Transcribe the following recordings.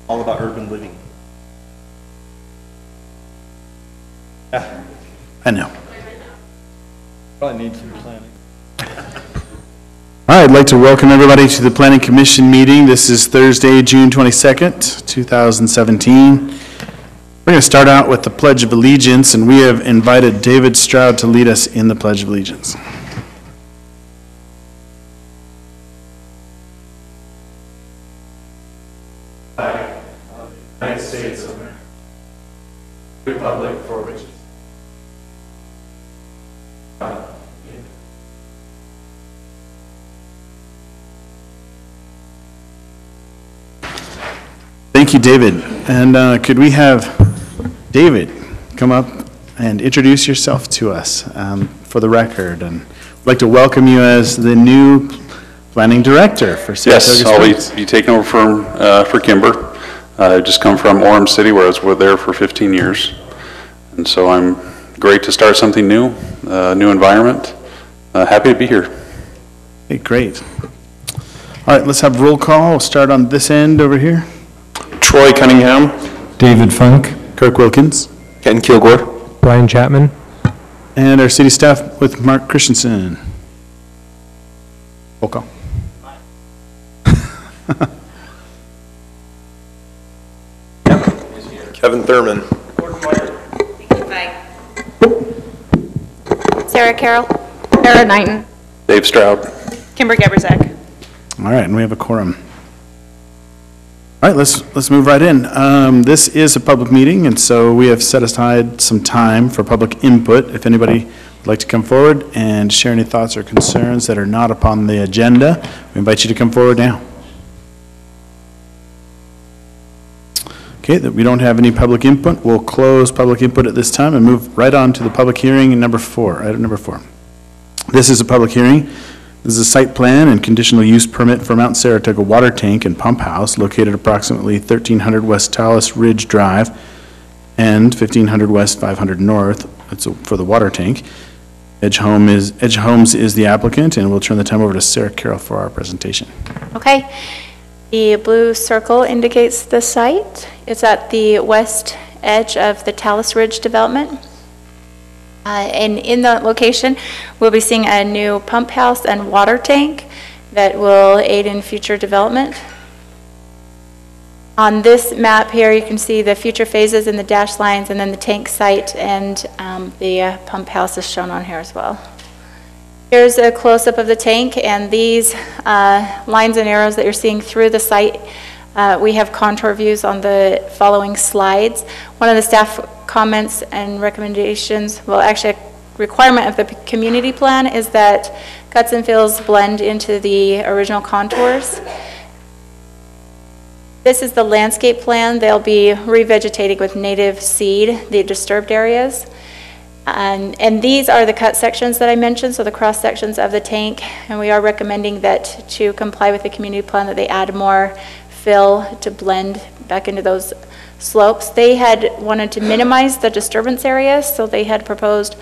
all about urban living. Yeah. I know. Probably need some planning. All right, I'd like to welcome everybody to the Planning Commission meeting. This is Thursday, June 22nd, 2017. We're going to start out with the Pledge of Allegiance, and we have invited David Stroud to lead us in the Pledge of Allegiance. Flag of the United States of America, Republic for which Thank you, David. And could we have David come up and introduce yourself to us for the record? And I'd like to welcome you as the new planning director for Saratoga Springs. Yes, I'll be taking over for Kimber. I just come from Orem City, where I was there for 15 years. And so I'm great to start something new, new environment. Happy to be here. Okay, great. All right, let's have roll call. We'll start on this end over here. Troy Cunningham, David Funk, Kirk Wilkins, Ken Kilgore, Brian Chapman, and our city staff with Mark Christensen. Roll call. Kevin Thurman, Sarah Carroll, Sarah Knighton, Dave Stroud, Kimber Geberzak. All right, and we have a quorum. All right, let's move right in. This is a public meeting, and so we have set aside some time for public input. If anybody would like to come forward and share any thoughts or concerns that are not upon the agenda, we invite you to come forward now. Okay, that we don't have any public input, we'll close public input at this time and move right on to the public hearing in item number 4. This is a public hearing. This is a site plan and conditional use permit for Mount Saratoga Water Tank and Pump House located approximately 1300 West Talus Ridge Drive and 1500 West 500 North. That's for the water tank. Edge Homes is the applicant, and we'll turn the time over to Sarah Carroll for our presentation. Okay. The blue circle indicates the site. It's at the west edge of the Talus Ridge development. And in the location, we'll be seeing a new pump house and water tank that will aid in future development. On this map here, you can see the future phases in the dashed lines, and then the tank site and the pump house is shown on here as well. Here's a close-up of the tank, and these lines and arrows that you're seeing through the site, we have contour views on the following slides. One of the staff comments and recommendations, well, actually a requirement of the community plan is that cuts and fills blend into the original contours. This is the landscape plan. They'll be revegetating with native seed the disturbed areas. And these are the cut sections that I mentioned, so the cross sections of the tank, and we are recommending that to comply with the community plan that they add more fill to blend back into those slopes. They had wanted to minimize the disturbance areas, so they had proposed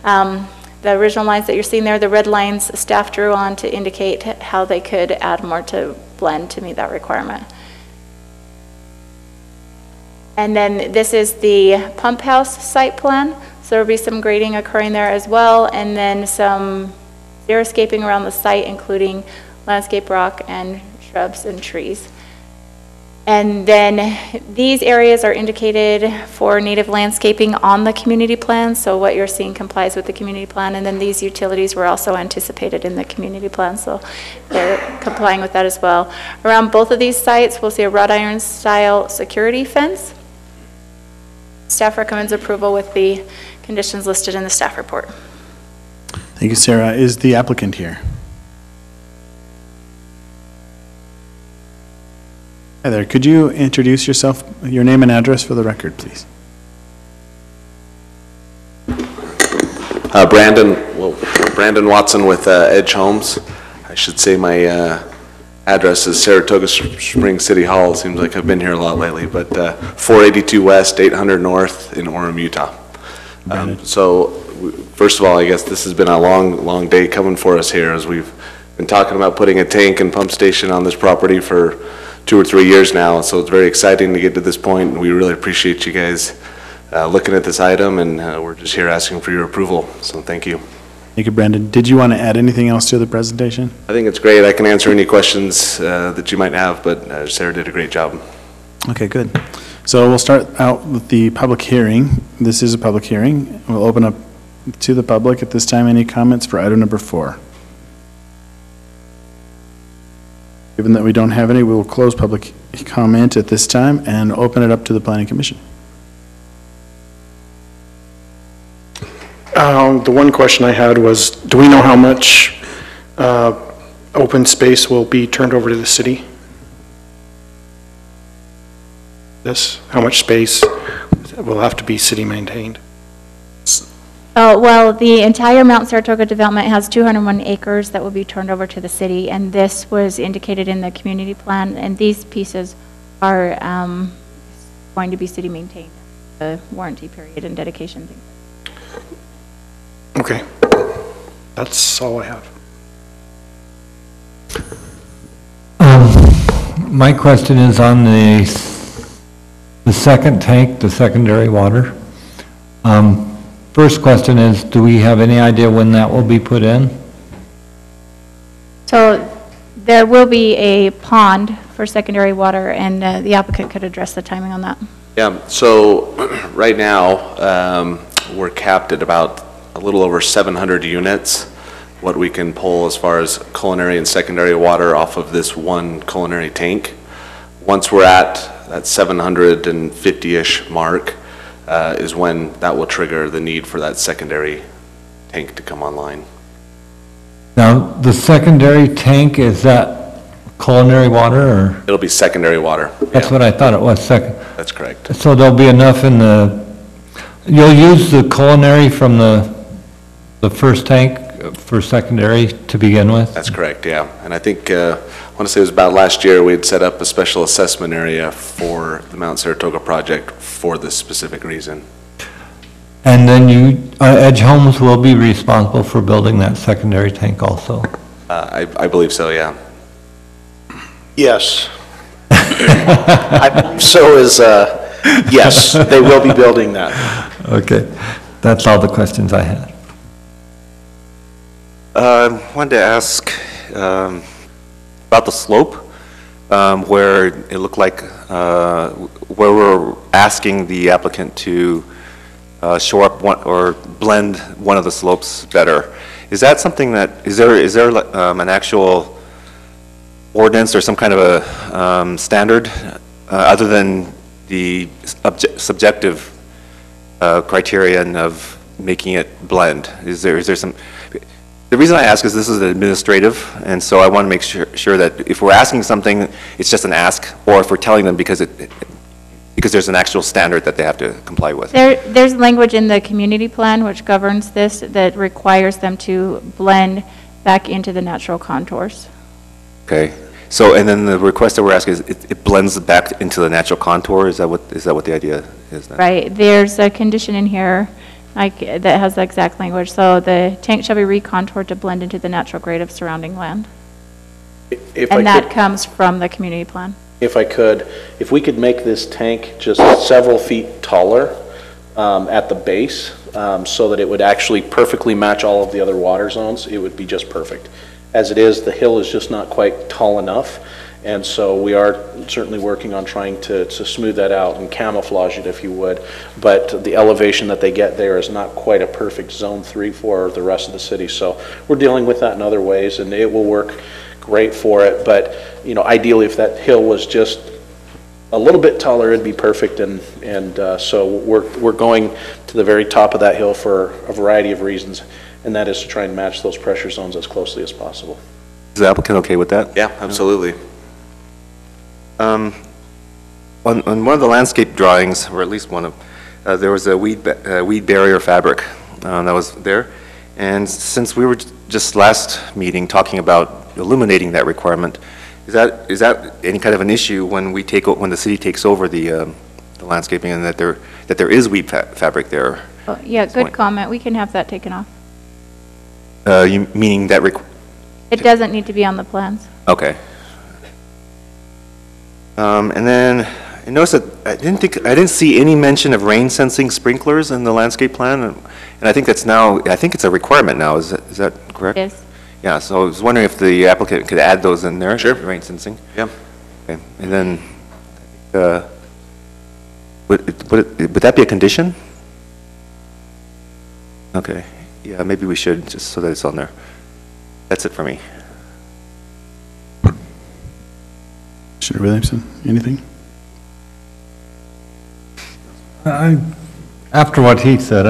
the original lines that you're seeing there, the red lines staff drew on to indicate how they could add more to blend to meet that requirement. And then this is the pump house site plan. So there will be some grading occurring there as well, and then some xeriscaping around the site, including landscape rock and shrubs and trees. And then these areas are indicated for native landscaping on the community plan, so what you're seeing complies with the community plan, and then these utilities were also anticipated in the community plan, so they're complying with that as well. Around both of these sites, we'll see a wrought iron style security fence. Staff recommends approval with the conditions listed in the staff report. Thank you, Sarah. Is the applicant here? Hi there. Could you introduce yourself, your name and address for the record, please? Brandon Watson with Edge Homes. I should say my address is Saratoga Springs City Hall. Seems like I've been here a lot lately, but 482 West, 800 North in Orem, Utah. So first of all, I guess this has been a long day coming for us here, as we've been talking about putting a tank and pump station on this property for 2 or 3 years now, so it's very exciting to get to this point, and we really appreciate you guys looking at this item, and we're just here asking for your approval, so thank you. Thank you, Brandon. Did you want to add anything else to the presentation? I think it's great. I can answer any questions that you might have, but Sarah did a great job. Okay, good. So we'll start out with the public hearing. This is a public hearing. We'll open up to the public at this time. Any comments for item number 4? Given that we don't have any, we will close public comment at this time and open it up to the Planning Commission. The one question I had was, do we know how much open space will be turned over to the city? How much space will have to be city maintained? Well, the entire Mount Saratoga development has 201 acres that will be turned over to the city, and this was indicated in the community plan, and these pieces are going to be city maintained, the warranty period and dedication thing. Okay, that's all I have. My question is on the second tank, the secondary water. First question is, do we have any idea when that will be put in? So there will be a pond for secondary water, and the applicant could address the timing on that. Yeah, so right now, we're capped at about a little over 700 units, what we can pull as far as culinary and secondary water off of this one culinary tank. Once we're at that 750-ish mark, is when that will trigger the need for that secondary tank to come online. Now, the secondary tank, is that culinary water, or? It'll be secondary water. That's Yeah, what I thought it was, second. that's correct. So there'll be enough in you'll use the culinary from the first tank for secondary to begin with? That's correct, yeah. And I think, I want to say it was about last year, we had set up a special assessment area for the Mount Saratoga project for this specific reason. And then Edge Homes will be responsible for building that secondary tank also? I believe so, yeah. Yes. So is, yes, they will be building that. Okay, that's all the questions I had. I wanted to ask about the slope, where it looked like, where we're asking the applicant to shore up one, or blend one of the slopes better. Is that something that, is there an actual ordinance or some kind of a standard, other than the subjective criterion of making it blend? Is there some? The reason I ask is this is administrative, and so I want to make sure that if we're asking something, it's just an ask, or if we're telling them because there's an actual standard that they have to comply with. There's language in the community plan which governs this that requires them to blend back into the natural contours. Okay. So, and then the request that we're asking is it blends back into the natural contour. Is that what the idea is then? Right. There's a condition in here that has the exact language. So the tank shall be recontoured to blend into the natural grade of surrounding land. And that comes from the community plan. If we could make this tank just several feet taller at the base, so that it would actually perfectly match all of the other water zones, it would be just perfect. As it is, the hill is just not quite tall enough, and so we are certainly working on trying to smooth that out and camouflage it, if you would. But the elevation that they get there is not quite a perfect zone 3 for the rest of the city. So we're dealing with that in other ways, and it will work great for it. But ideally, if that hill was just a little bit taller, it'd be perfect. And so we're going to the very top of that hill for a variety of reasons, and that is to try and match those pressure zones as closely as possible. Is the applicant okay with that? Yeah, absolutely. On one of the landscape drawings, or at least one of, there was a weed barrier fabric that was there. And since we were just last meeting talking about eliminating that requirement, is that any kind of an issue when the city takes over the landscaping, and that there is weed fabric there? Oh, yeah, good comment. We can have that taken off. You meaning that it doesn't need to be on the plans. Okay. And then I noticed that I didn't see any mention of rain sensing sprinklers in the landscape plan, and I think that's now, I think it's a requirement now, is that correct? Yes. Yeah, so I was wondering if the applicant could add those in there. Sure. Rain sensing. Yeah. Okay, and then, would that be a condition? Okay, yeah, maybe we should, just so that it's on there. That's it for me. Commissioner Williamson, anything? After what he said,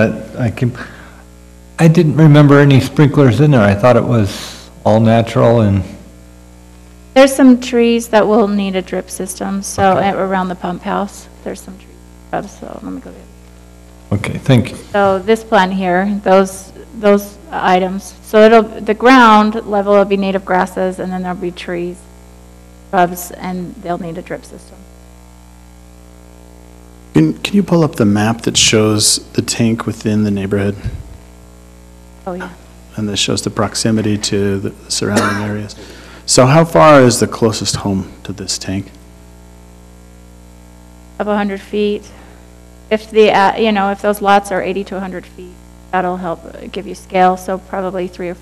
I didn't remember any sprinklers in there. I thought it was all natural and, There's some trees that will need a drip system, so around the pump house, there's some trees. So let me go get okay, thank you. So this plan here, those items. So the ground level will be native grasses, and then there'll be trees, shrubs, and they'll need a drip system. Can you pull up the map that shows the tank within the neighborhood? Oh, yeah. And that shows the proximity to the surrounding areas. So how far is the closest home to this tank? Up 100 feet. If if those lots are 80 to 100 feet, that'll help give you scale, so probably 300 or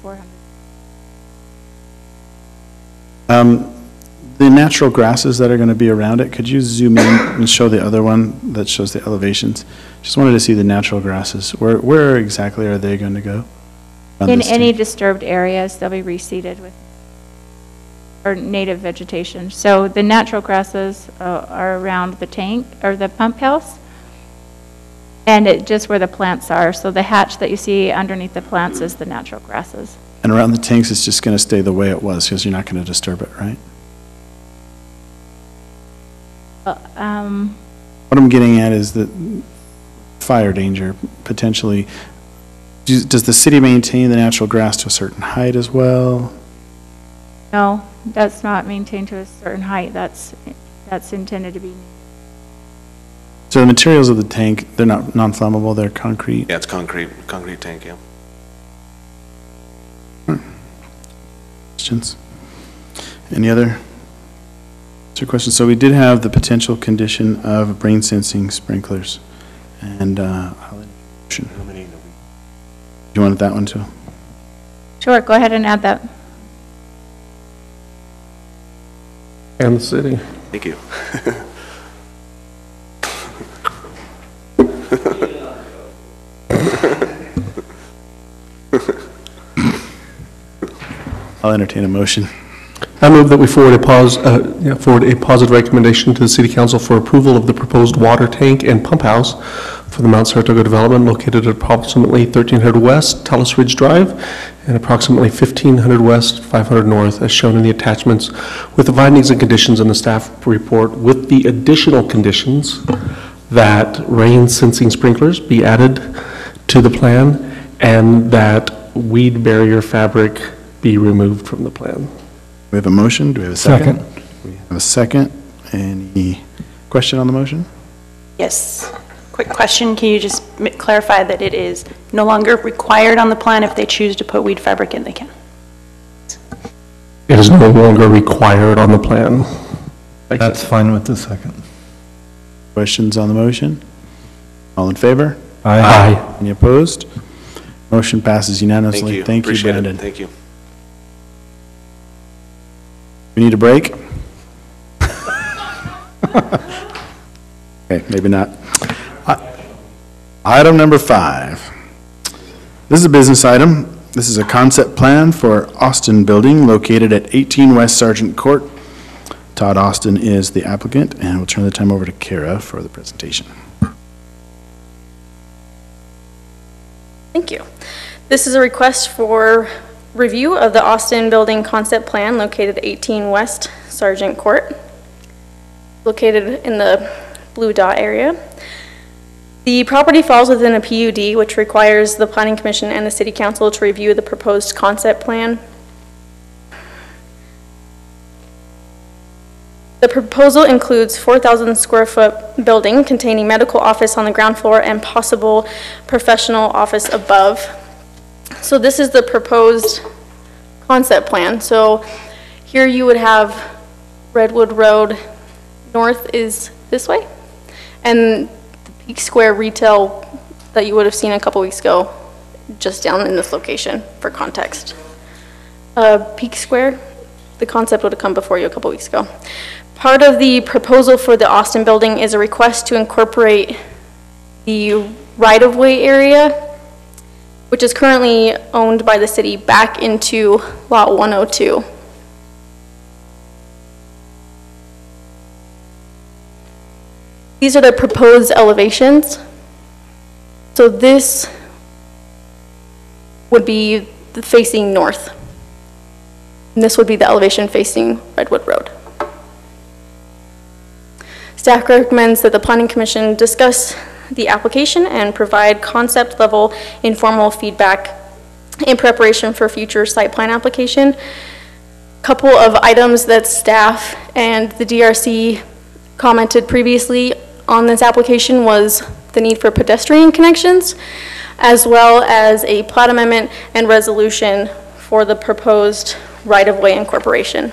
400. The natural grasses that are going to be around it, could you zoom in and show the other one that shows the elevations? Just wanted to see the natural grasses. Where exactly are they going to go? In any disturbed areas, they'll be reseeded with or native vegetation. So the natural grasses are around the tank or the pump house, and just where the plants are. So the hatch that you see underneath the plants is the natural grasses. And around the tanks, it's just going to stay the way it was because you're not going to disturb it, right? What I'm getting at is that fire danger, potentially. Does the city maintain the natural grass to a certain height as well? No, that's not maintained to a certain height. That's intended to be. So the materials of the tank, they're not non-flammable, they're concrete? Yeah, it's concrete tank, yeah. Questions? Any other questions? So we did have the potential condition of rain sensing sprinklers. And you wanted that one too? Sure, go ahead and add that. And the city. Thank you. I'll entertain a motion. I move that we forward a positive recommendation to the City Council for approval of the proposed water tank and pump house for the Mount Saratoga development located at approximately 1300 West Talus Ridge Drive and approximately 1500 West, 500 North, as shown in the attachments, with the findings and conditions in the staff report, with the additional conditions that rain sensing sprinklers be added to the plan and that weed barrier fabric be removed from the plan. We have a motion. Do we have a second? We have a second. Any question on the motion? Yes. Quick question. Can you just clarify that it is no longer required on the plan? If they choose to put weed fabric in, they can? It is no longer required on the plan. That's fine with the second. Questions on the motion? All in favor? Aye. Any opposed? Motion passes unanimously. Thank you, Appreciate Brandon. it. Thank you. We need a break? Okay, maybe not. Item number 5. This is a business item. This is a concept plan for Austin Building located at 18 West Sargent Court. Todd Austin is the applicant, and we'll turn the time over to Kara for the presentation. Thank you. This is a request for review of the Austin Building concept plan located at 18 West Sargent Court, located in the blue dot area. The property falls within a PUD, which requires the Planning Commission and the City Council to review the proposed concept plan. The proposal includes 4,000 square foot building containing medical office on the ground floor and possible professional office above. So this is the proposed concept plan. So here you would have Redwood Road north is this way. And the Peak Square retail that you would have seen a couple weeks ago, just down in this location for context. Peak Square, the concept would have come before you a couple weeks ago. Part of the proposal for the Austin building is a request to incorporate the right-of-way area, which is currently owned by the city, back into Lot 102. These are the proposed elevations. So this would be facing north. And this would be the elevation facing Redwood Road. Staff recommends that the Planning Commission discuss the application and provide concept level informal feedback in preparation for future site plan application. Couple of items that staff and the DRC commented previously on this application was the need for pedestrian connections, as well as a plat amendment and resolution for the proposed right-of-way incorporation.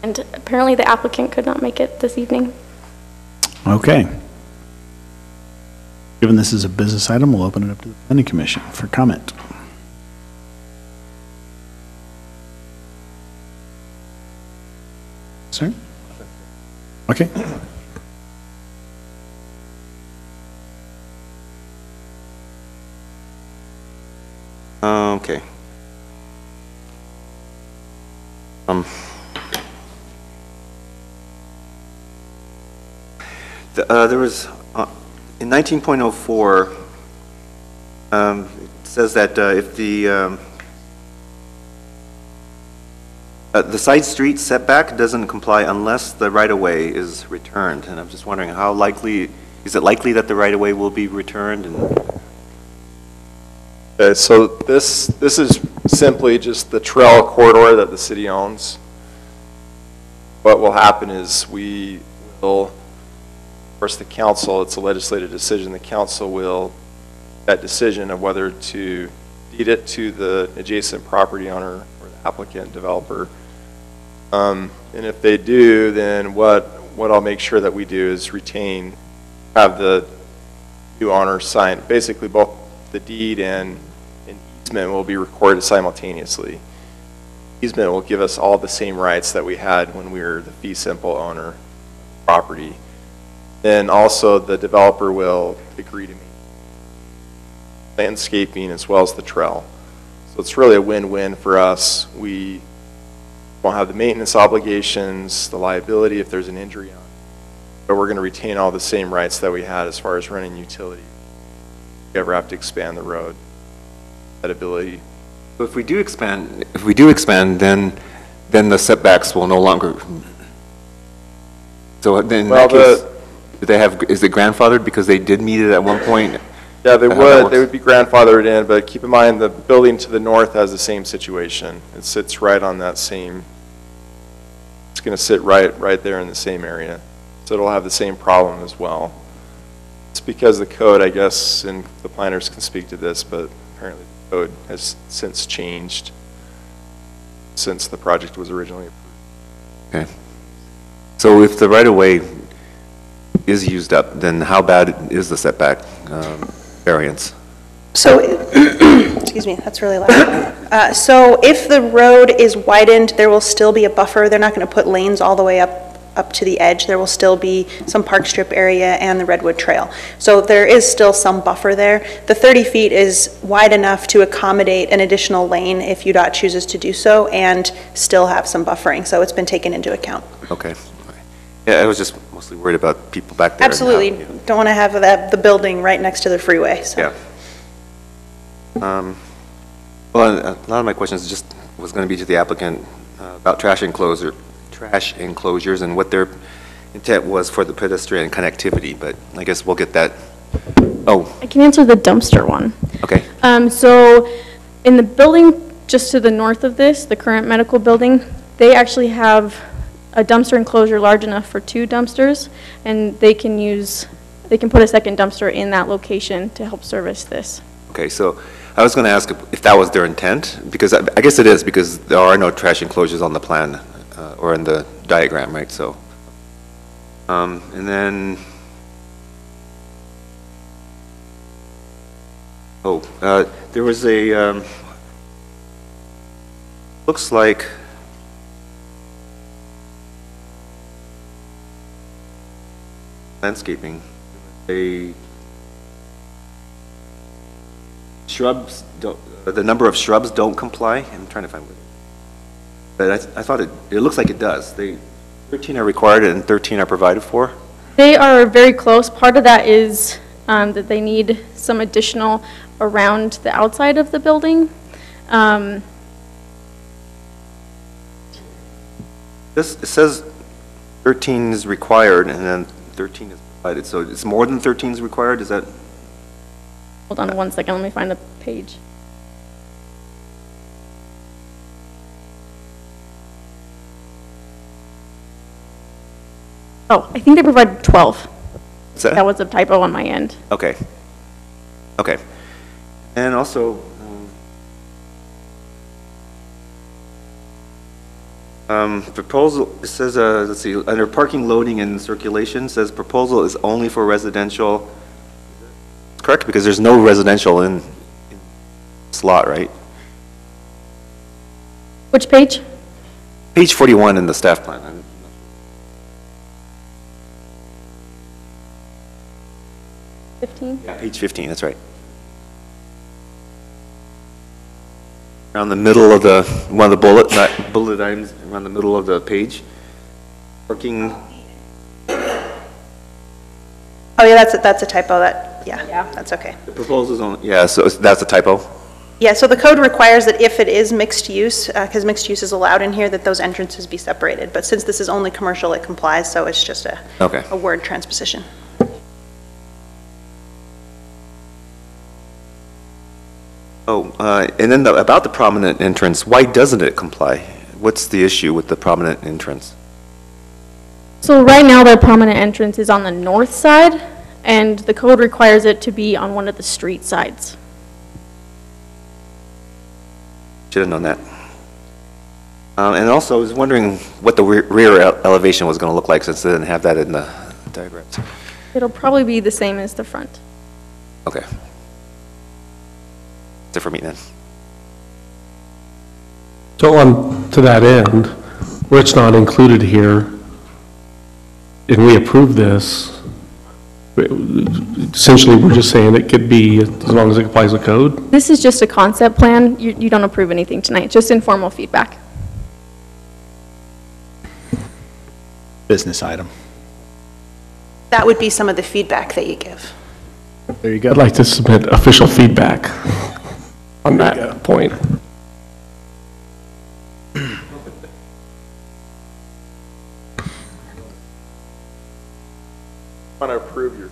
And apparently the applicant could not make it this evening. Okay. Given this is a business item, we'll open it up to the Planning Commission for comment. Sir? Okay. Okay. There was, in 19.04, it says that if the side street setback doesn't comply unless the right-of-way is returned, and I'm just wondering how likely, is it likely that the right-of-way will be returned? Okay, so this is simply just the trail corridor that the city owns. What will happen is we will, of course the council, it's a legislative decision, the council will, that decision of whether to deed it to the adjacent property owner or the applicant developer. And if they do, then what I'll make sure that we do is have the new owner sign, basically both the deed and an easement will be recorded simultaneously. Easement will give us all the same rights that we had when we were the fee simple owner of the property. Then also the developer will agree to landscaping as well as the trail. So it's really a win-win for us. We won't have the maintenance obligations, the liability if there's an injury on it, but we're going to retain all the same rights that we had as far as running utility. If we ever have to expand the road, that ability. So if we do expand, then the setbacks will no longer. So then in that case, do they have, is it grandfathered because they did meet it at one point? Yeah, they would be grandfathered in, but keep in mind the building to the north has the same situation. It sits right on that same, it's going to sit right there in the same area. So it'll have the same problem as well. It's because the code, I guess, and the planners can speak to this, but apparently the code has since changed since the project was originally approved. Okay. So if the right-of-way is used up, then how bad is the setback variance? So, excuse me, that's really loud. So if the road is widened, there will still be a buffer. They're not going to put lanes all the way up to the edge. There will still be some park strip area and the Redwood Trail. So there is still some buffer there. The 30 feet is wide enough to accommodate an additional lane if UDOT chooses to do so and still have some buffering. So it's been taken into account. Okay. Yeah, I was just mostly worried about people back there. Absolutely. Don't want to have the building right next to the freeway. So. Yeah. Well, a lot of my questions just was going to be to the applicant about trash enclosures and what their intent was for the pedestrian connectivity, but I guess we'll get that. Oh. I can answer the dumpster one. Okay. So in the building just to the north of this, the current medical building, they actually have a dumpster enclosure large enough for 2 dumpsters, and they can put a second dumpster in that location to help service this. Okay, so I was going to ask if that was their intent, because I guess it is, because there are no trash enclosures on the plan or in the diagram, right? So, and then, there was a, looks like landscaping, shrubs, the number of shrubs don't comply. I'm trying to find it. But I thought it looks like it does. 13 are required and 13 are provided for. They are very close. Part of that is that they need some additional around the outside of the building. It says 13 is required and then 13 is provided. So it's more than 13 is required? Is that? Hold on one second. Let me find the page. Oh, I think they provided 12. That was a typo on my end. Okay. Okay. And also, proposal, it says, let's see, under parking, loading, and circulation, says proposal is only for residential. Correct? Because there's no residential in slot, right? Which page? Page 41 in the staff plan. 15? Yeah, page 15, that's right. Around the middle of the, one of the bullet items, around the middle of the page. Parking. Oh, yeah, that's a typo, that's okay. The proposal is on, yeah, so that's a typo. Yeah, so the code requires that if it is mixed use, because mixed use is allowed in here, that those entrances be separated. But since this is only commercial, it complies, so it's just a word transposition. Oh, and then about the prominent entrance, why doesn't it comply? What's the issue with the prominent entrance? So right now, their prominent entrance is on the north side, and the code requires it to be on one of the street sides. Should have known that. And also, I was wondering what the rear elevation was going to look like, since they didn't have that in the diagrams. It'll probably be the same as the front. Okay. That's it for me then. So on to that end, where it's not included here, and we approve this, essentially we're just saying it could be as long as it complies with code? This is just a concept plan. You don't approve anything tonight, just informal feedback. Business item. That would be some of the feedback that you give. There you go. I'd like to submit official feedback on that point. Want to approve your.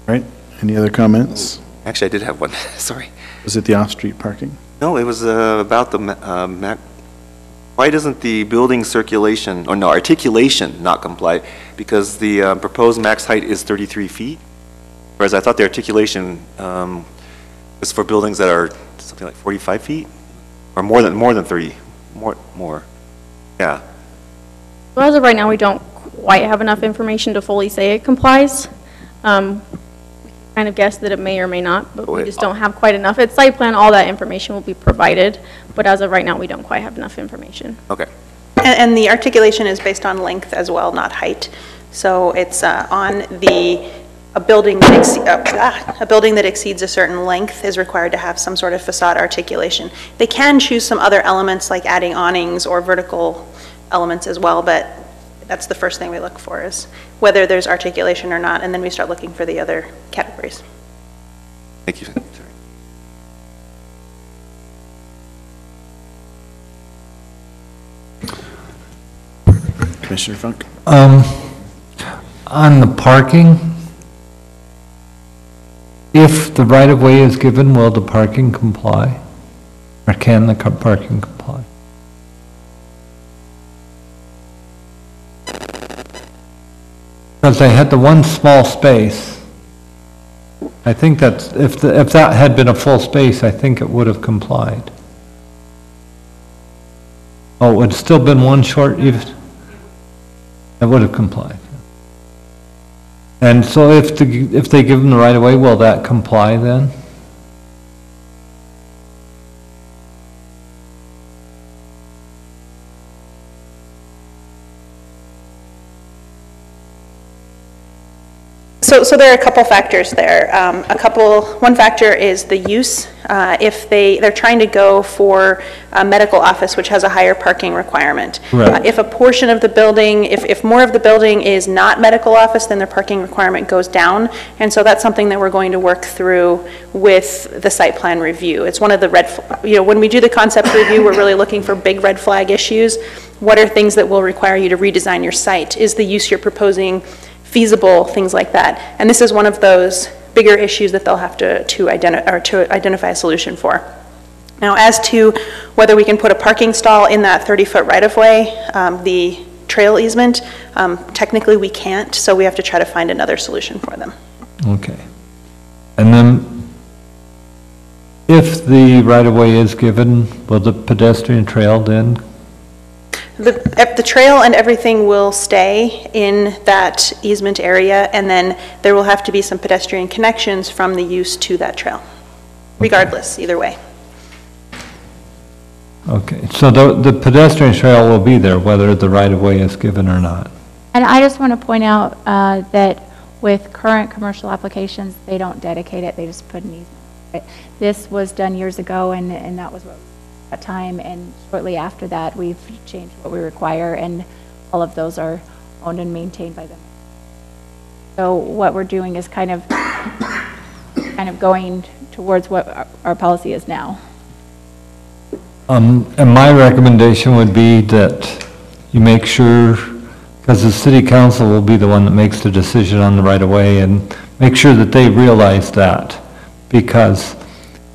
Right, any other comments? Actually, I did have one, sorry. Was it the off-street parking? No, it was about the, why doesn't the building circulation, or no, articulation not comply? Because the proposed max height is 33 feet, whereas I thought the articulation was for buildings that are something like 45 feet? Or more than 30, more, yeah. Well, as of right now, we don't quite have enough information to fully say it complies. We kind of guess that it may or may not, but we just don't have quite enough. At site plan, all that information will be provided, but as of right now, we don't quite have enough information. Okay. And the articulation is based on length as well, not height. So it's on a building that exceeds a certain length is required to have some sort of facade articulation. They can choose some other elements like adding awnings or vertical elements as well, but that's the first thing we look for, is whether there's articulation or not, and then we start looking for the other categories. Thank you. Commissioner Funk? On the parking, if the right-of-way is given, will the parking comply? Or can the parking comply? Because they had the one small space I think that's, if that had been a full space, I think it would have complied. Oh, it would still been one short, it would have complied. And so if they give them the right of way, will that comply then? So there are a couple factors there. One factor is the use. If they're trying to go for a medical office, which has a higher parking requirement. Right. If a portion of the building, if more of the building is not medical office, then their parking requirement goes down. And so that's something that we're going to work through with the site plan review. It's one of the when we do the concept review, we're really looking for big red flag issues. What are things that will require you to redesign your site? Is the use you're proposing feasible, things like that. And this is one of those bigger issues that they'll have to identify a solution for. Now, as to whether we can put a parking stall in that 30-foot right-of-way, the trail easement, technically we can't, so we have to try to find another solution for them. Okay. And then, if the right-of-way is given, will the pedestrian trail then? The trail and everything will stay in that easement area, and then there will have to be some pedestrian connections from the use to that trail, regardless, either way. Okay, so the pedestrian trail will be there whether the right-of-way is given or not. And I just want to point out that with current commercial applications, they don't dedicate it, they just put an easement. This was done years ago, and that was what that time, and shortly after that we've changed what we require, and all of those are owned and maintained by them. So what we're doing is kind of going towards what our policy is now. And my recommendation would be that you make sure, because the city council will be the one that makes the decision on the right-of-way, and make sure that they realize that, because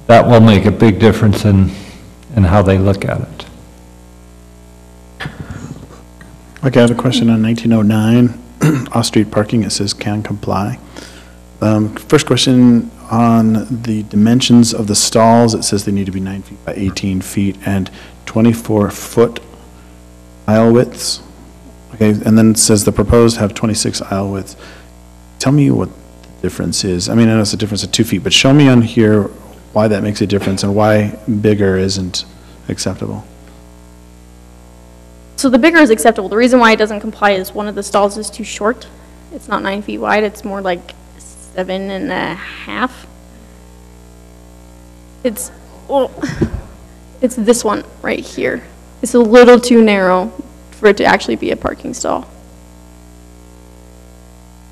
that will make a big difference in how they look at it. Okay, I have a question on 1909, off-street parking, it says can comply. First question on the dimensions of the stalls, it says they need to be 9 feet by 18 feet and 24-foot aisle widths. Okay, and then it says the proposed have 26 aisle widths. Tell me what the difference is. I mean, I know it's a difference of 2 feet, but show me on here why that makes a difference and why bigger isn't acceptable. So the bigger is acceptable. The reason why it doesn't comply is one of the stalls is too short. It's not 9 feet wide, it's more like 7.5. It's this one right here. It's a little too narrow for it to actually be a parking stall.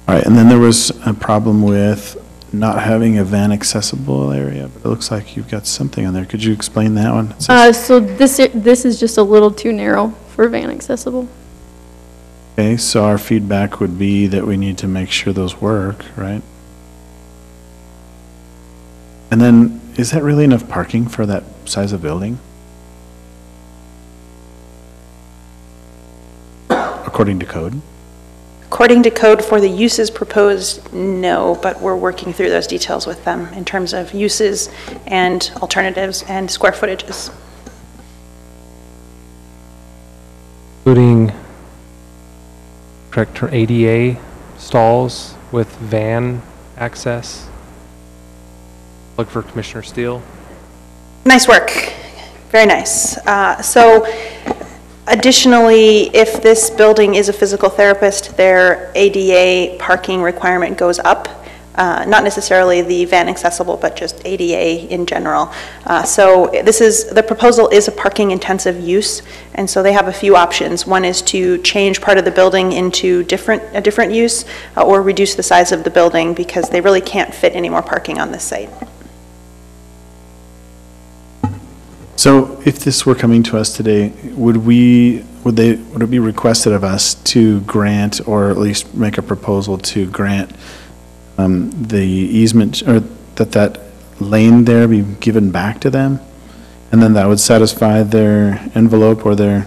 All right, and then there was a problem with not having a van accessible area, but it looks like you've got something on there. Could you explain that one? It says- So this is just a little too narrow for van accessible. Okay, so our feedback would be that we need to make sure those work, right? And then, is that really enough parking for that size of building? According to code? According to code for the uses proposed, no, but we're working through those details with them in terms of uses and alternatives and square footages. Including, correct, ADA stalls with van access. Look for Commissioner Steele. Nice work. Very nice. So additionally, if this building is a physical therapist, their ADA parking requirement goes up. Not necessarily the van accessible, but just ADA in general. So the proposal is a parking intensive use, and so they have a few options. One is to change part of the building into a different use, or reduce the size of the building because they really can't fit any more parking on this site. So if this were coming to us today, would it be requested of us to grant, or at least make a proposal to grant the easement, or that lane there be given back to them? And then that would satisfy their envelope or their...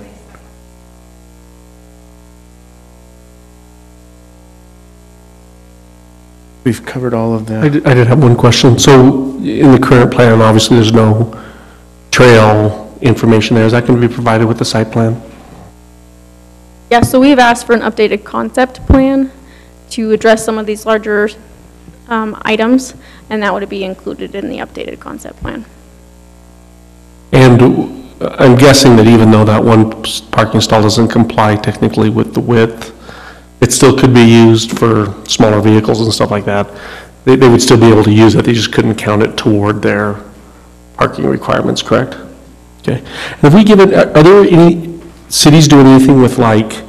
We've covered all of I that. did have one question. So in the current plan, obviously, there's no trail information there. Is that going to be provided with the site plan? Yeah, so we've asked for an updated concept plan to address some of these larger items, and that would be included in the updated concept plan. And I'm guessing that even though that one parking stall doesn't comply technically with the width, it still could be used for smaller vehicles and stuff like that. They would still be able to use it, they just couldn't count it toward their parking requirements, correct? Okay. And if we give it, are there any cities doing anything with like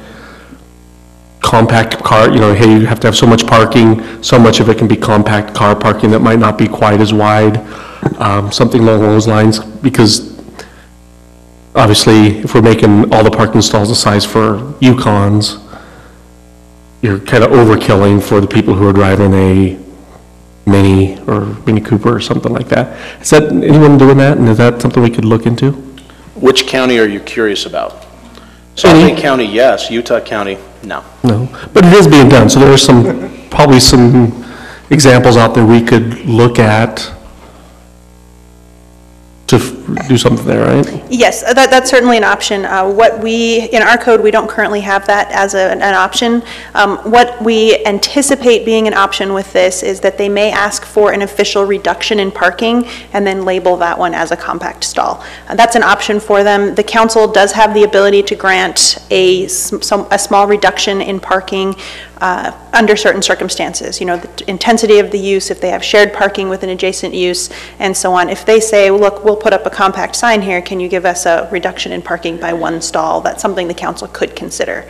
compact car, hey, you have to have so much parking, so much of it can be compact car parking that might not be quite as wide, something along those lines? Because obviously, if we're making all the parking stalls the size for Yukons, you're kind of overkilling for the people who are driving a Mini or Mini Cooper or something like that. Is that, anyone doing that, and is that something we could look into? Which county are you curious about? Salt Lake County, yes. Utah County, no. No, but it is being done, so there are some, probably some examples out there we could look at to do something there, right? Yes, that's certainly an option. In our code, we don't currently have that as an option. What we anticipate being an option with this is that they may ask for an official reduction in parking and then label that one as a compact stall. That's an option for them. The council does have the ability to grant a small reduction in parking under certain circumstances, the intensity of the use, if they have shared parking with an adjacent use, and so on. If they say, look, we'll put up a compact sign here, can you give us a reduction in parking by one stall? That's something the council could consider,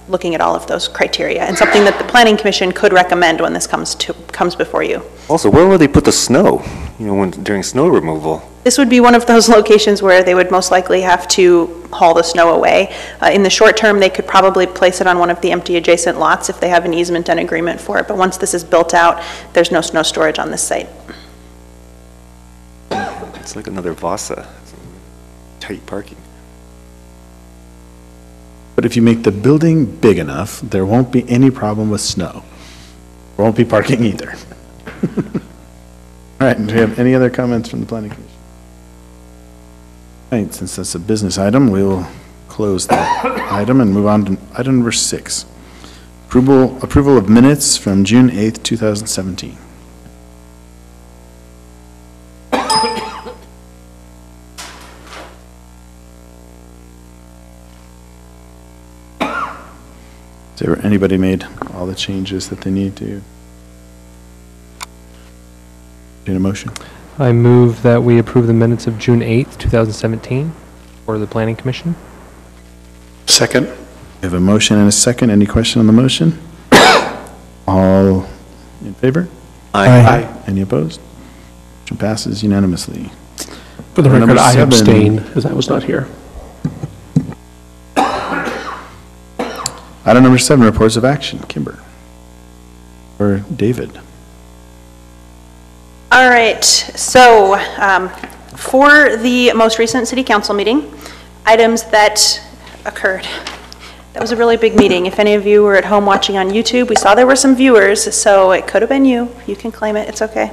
looking at all of those criteria, and something that the Planning Commission could recommend when this comes before you. Also, where will they put the snow, during snow removal? This would be one of those locations where they would most likely have to haul the snow away. In the short term, they could probably place it on one of the empty adjacent lots if they have an easement and agreement for it, but once this is built out, there's no snow storage on this site. It's like another Vasa, tight parking. But if you make the building big enough, there won't be any problem with snow. There won't be parking either. All right, do we have any other comments from the Planning Commission? All right, since that's a business item, we'll close that item and move on to item number 6. Approval of minutes from June 8th, 2017. Has there anybody made all the changes that they need to? Need a motion? I move that we approve the minutes of June 8th, 2017 for the Planning Commission. Second. We have a motion and a second. Any question on the motion? All in favor? Aye. Any opposed? Motion passes unanimously. For the record, Number I 7. abstain, as I was not here. Item number 7, reports of action. Kimber. Or David. All right, so for the most recent city council meeting, items that occurred. That was a really big meeting. If any of you were at home watching on YouTube, we saw there were some viewers, so it could have been you. You can claim it, it's okay.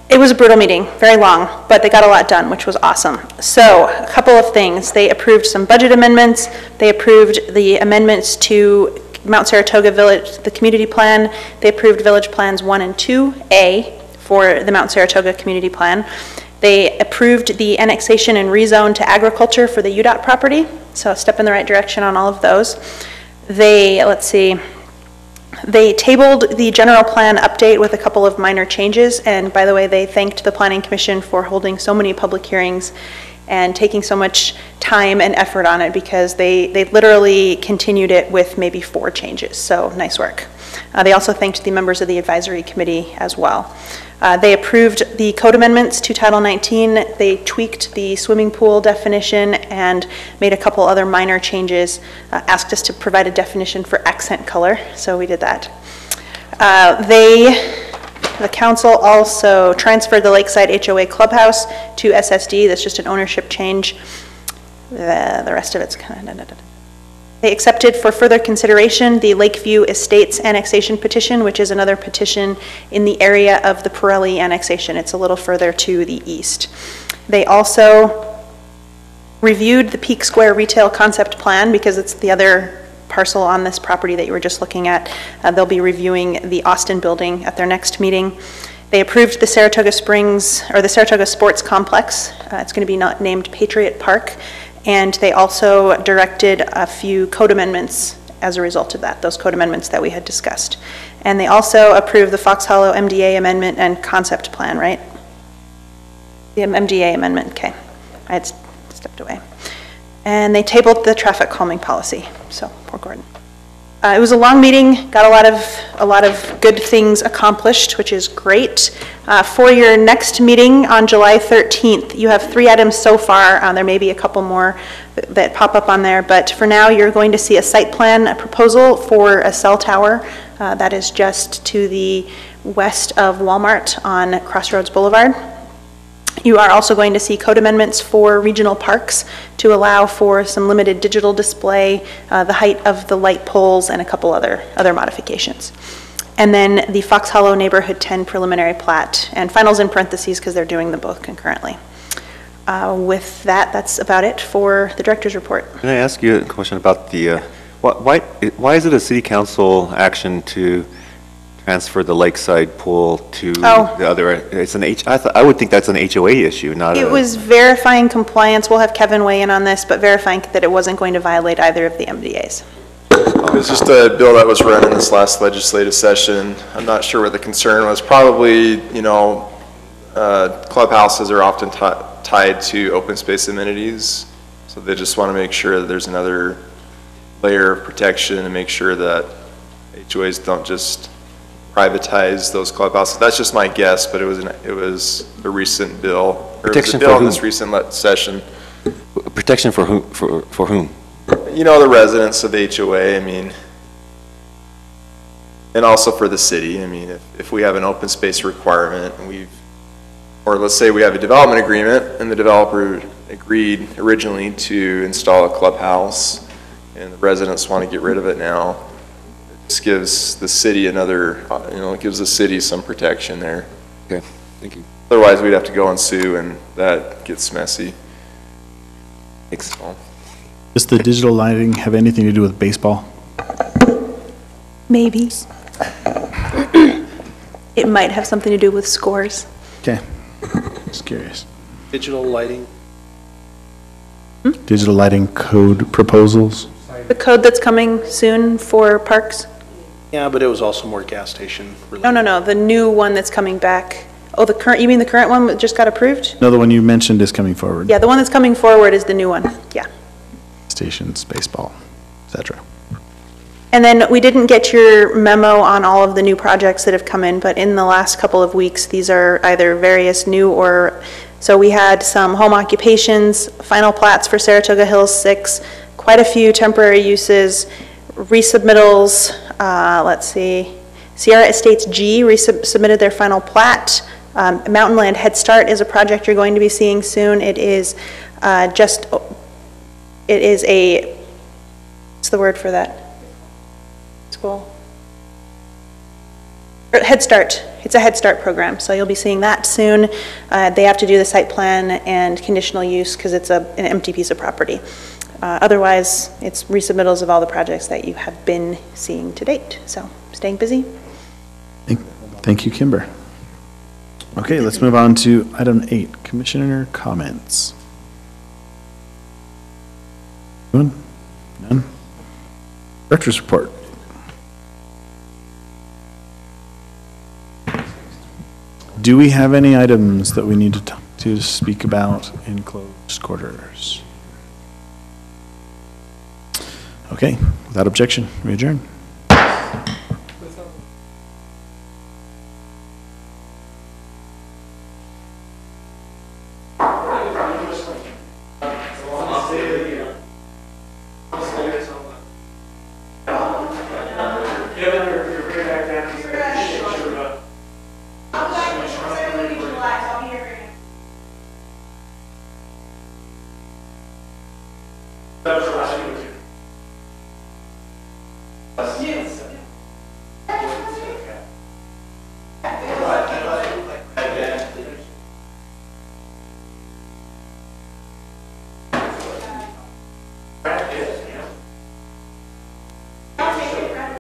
It was a brutal meeting, very long, but they got a lot done, which was awesome. So a couple of things. They approved some budget amendments. They approved the amendments to Mount Saratoga Village, the community plan. They approved village plans 1 and 2A for the Mount Saratoga community plan. They approved the annexation and rezone to agriculture for the UDOT property. So a step in the right direction on all of those. They, let's see, they tabled the general plan update with a couple of minor changes. And by the way, they thanked the Planning Commission for holding so many public hearings and taking so much time and effort on it, because they literally continued it with maybe 4 changes, so nice work. They also thanked the members of the advisory committee as well. They approved the code amendments to Title 19. They tweaked the swimming pool definition and made a couple other minor changes, asked us to provide a definition for accent color, so we did that. The council also transferred the Lakeside HOA clubhouse to SSD. That's just an ownership change. The rest of it's kind of They accepted for further consideration the Lakeview Estates annexation petition, which is another petition in the area of the Pirelli annexation. It's a little further to the east. They also reviewed the Peak Square retail concept plan because it's the other parcel on this property that you were just looking at. They'll be reviewing the Austin building at their next meeting. They approved the Saratoga Springs, or the Saratoga Sports Complex. It's going to be named Patriot Park. And they also directed a few code amendments as a result of that, those code amendments that we had discussed. And they also approved the Fox Hollow MDA amendment and concept plan, right? The MDA amendment, okay. I had stepped away. And they tabled the traffic calming policy, so poor Gordon. It was a long meeting, got a lot of good things accomplished, which is great. For your next meeting on July 13th, you have 3 items so far. There may be a couple more that pop up on there, but for now you're going to see a site plan, a proposal for a cell tower that is just to the west of Walmart on Crossroads Boulevard. You are also going to see code amendments for regional parks to allow for some limited digital display, the height of the light poles, and a couple other modifications. And then the Fox Hollow Neighborhood 10 preliminary plat, and finals in parentheses because they're doing them both concurrently. With that, that's about it for the director's report. Can I ask you a question about the, why is it a city council action to transfer the lakeside pool to the other? It's an I would think that's an HOA issue, not It was verifying compliance. We'll have Kevin weigh in on this, but verifying that it wasn't going to violate either of the MDAs. It was just a bill that was run in this last legislative session. I'm not sure what the concern was. Probably, you know, clubhouses are often tied to open space amenities, so they just want to make sure that there's another layer of protection and make sure that HOAs don't just privatize those clubhouses. That's just my guess, but it was a recent bill, or it was a bill in this recent session. Protection for whom? For whom? You know, the residents of the HOA, I mean, and also for the city. I mean, if we have an open space requirement, and or let's say we have a development agreement, and the developer agreed originally to install a clubhouse, and the residents want to get rid of it now, this gives the city another, you know, it gives the city some protection there. Okay, thank you. Otherwise, we'd have to go and sue, and that gets messy. Thanks. Does the digital lighting have anything to do with baseball? Maybe. It might have something to do with scores. Okay, just curious. Digital lighting? Digital lighting code proposals? The code that's coming soon for parks? Yeah, but it was also more gas station related. No, the new one that's coming back. Oh, the current, you mean the current one that just got approved? No, the one you mentioned is coming forward. Yeah, the one that's coming forward is the new one, yeah. Stations, baseball, etc. And then we didn't get your memo on all of the new projects that have come in, but in the last couple of weeks, these are either various new or, so we had some home occupations, final plats for Saratoga Hills 6, quite a few temporary uses, resubmittals, let's see, Sierra Estates G resubmitted their final plat. Mountain Land Head Start is a project you're going to be seeing soon. It is it is a, what's the word for that? School? Head Start. It's a Head Start program, so you'll be seeing that soon. They have to do the site plan and conditional use because it's an empty piece of property. Otherwise, it's resubmittals of all the projects that you have been seeing to date. So, staying busy. Thank you, Kimber. Okay, let's move on to item 8, commissioner comments. None? Director's report. Do we have any items that we need to speak about in closed quarters? Okay, without objection, we adjourn. That was the last week.